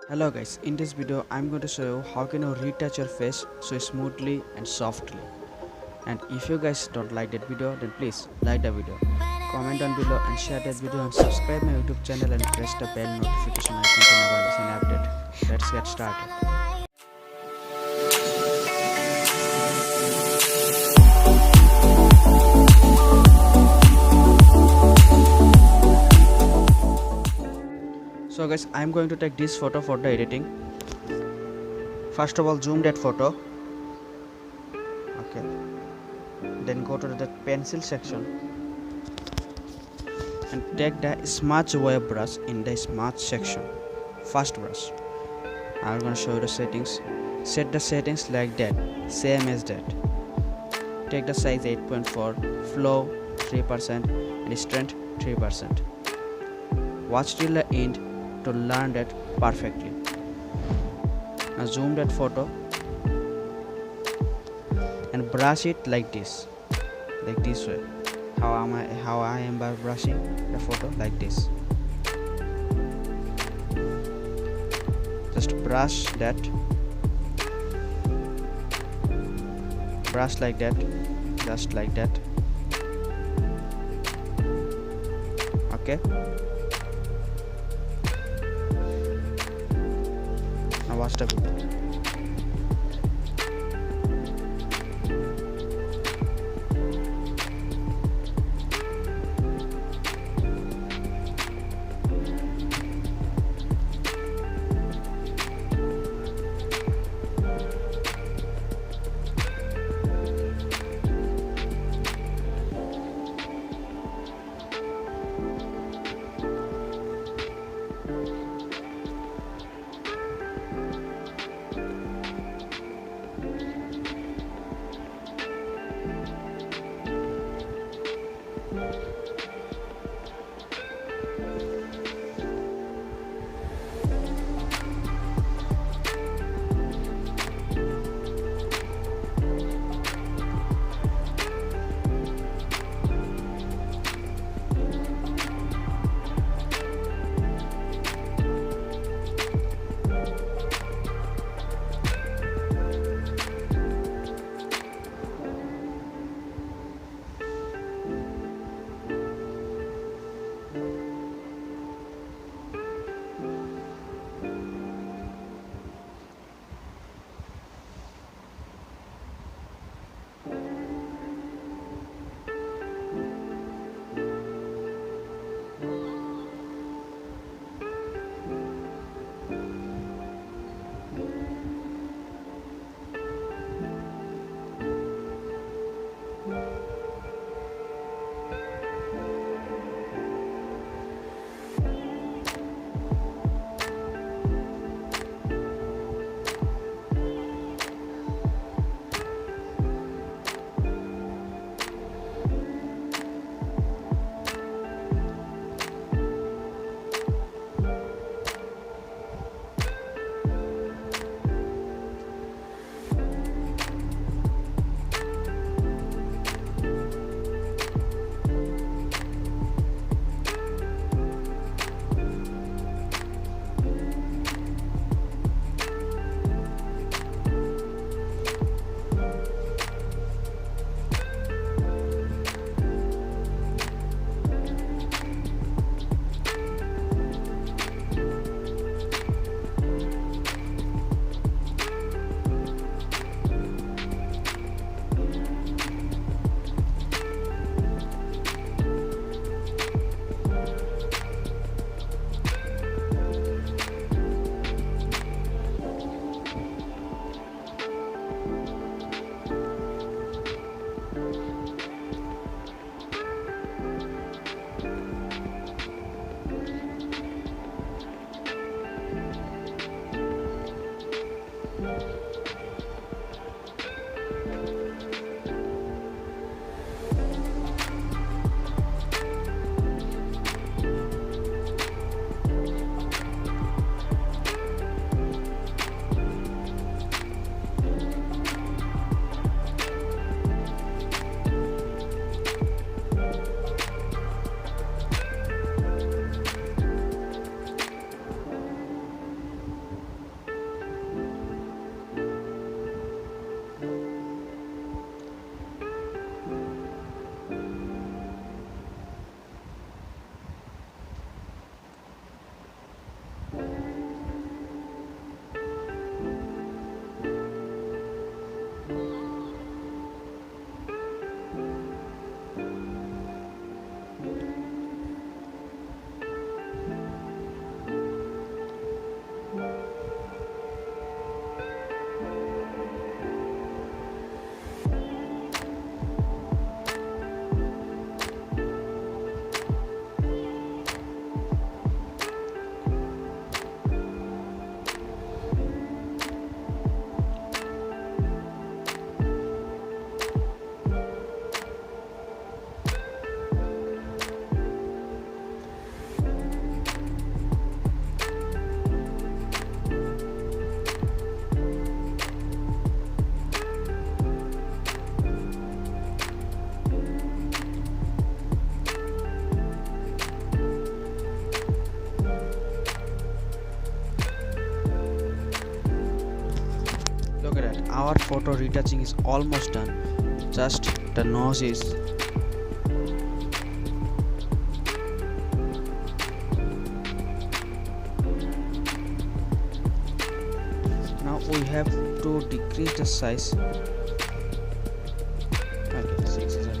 Hello guys, in this video I'm going to show you how can you retouch your face so smoothly and softly. And if you guys don't like that video, then please like the video, comment down below and share that video and subscribe my YouTube channel and press the bell notification icon to never miss an update. Let's get started. So guys, I'm going to take this photo for the editing. First of all, zoom that photo. Okay. Then go to the pencil section and take the smudge wave brush in the smudge section. First brush. I'm going to show you the settings. Set the settings like that, same as that. Take the size 8.4, flow 3% and strength 3%. Watch till the end to learn that perfectly. Now zoom that photo and brush it like this way. How I am by brushing the photo like this. Just brush that, brush like that, just like that. Okay. Now watch the video. our photo retouching is almost done. Just the nose is. Now we have to decrease the size. Okay, 6 is okay.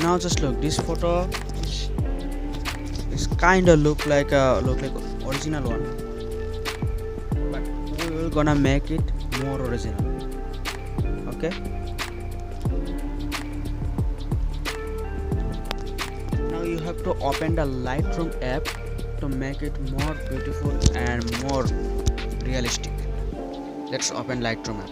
Now just look, this photo is kind of look like original one, but we will gonna make it more original. Okay, now you have to open the Lightroom app to make it more beautiful and more realistic. Let's open Lightroom app.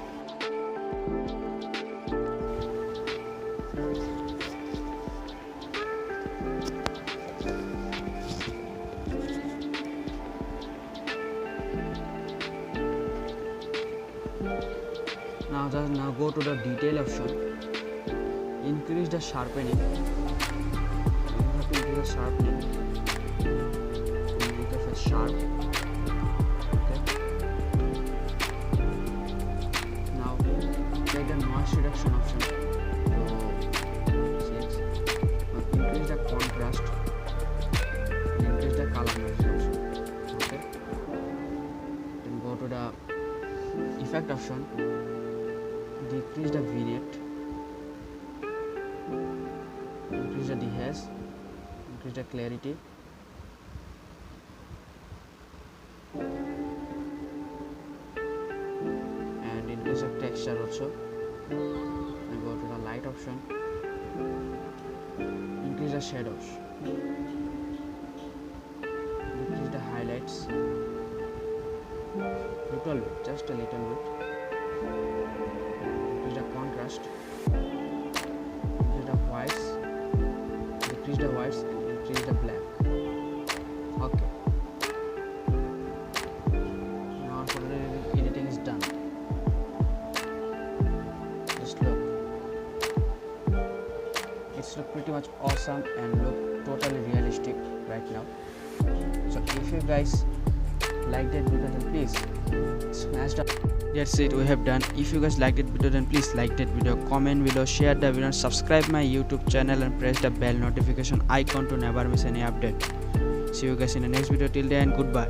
Now go to the detail option. Increase the sharpening. You have to increase the sharpening to make the face sharp. Okay. Now take the noise reduction option to 6. Now increase the contrast. Increase the color reduction. Okay. Then go to the effect option. Decrease the vignette, increase the dehaze, increase the clarity, and increase the texture also. Then go to the light option, increase the shadows, decrease the highlights, little bit, just a little bit. Increase the contrast, increase the whites, decrease the whites and increase the black. Okay. Now for the editing is done. Just look. It's look pretty much awesome and look totally realistic right now. So if you guys like that video, then please smash the. That's it, we have done. If you guys liked that video, then please like that video, comment below, share the video, and subscribe my YouTube channel and press the bell notification icon to never miss any update. See you guys in the next video. Till then, goodbye.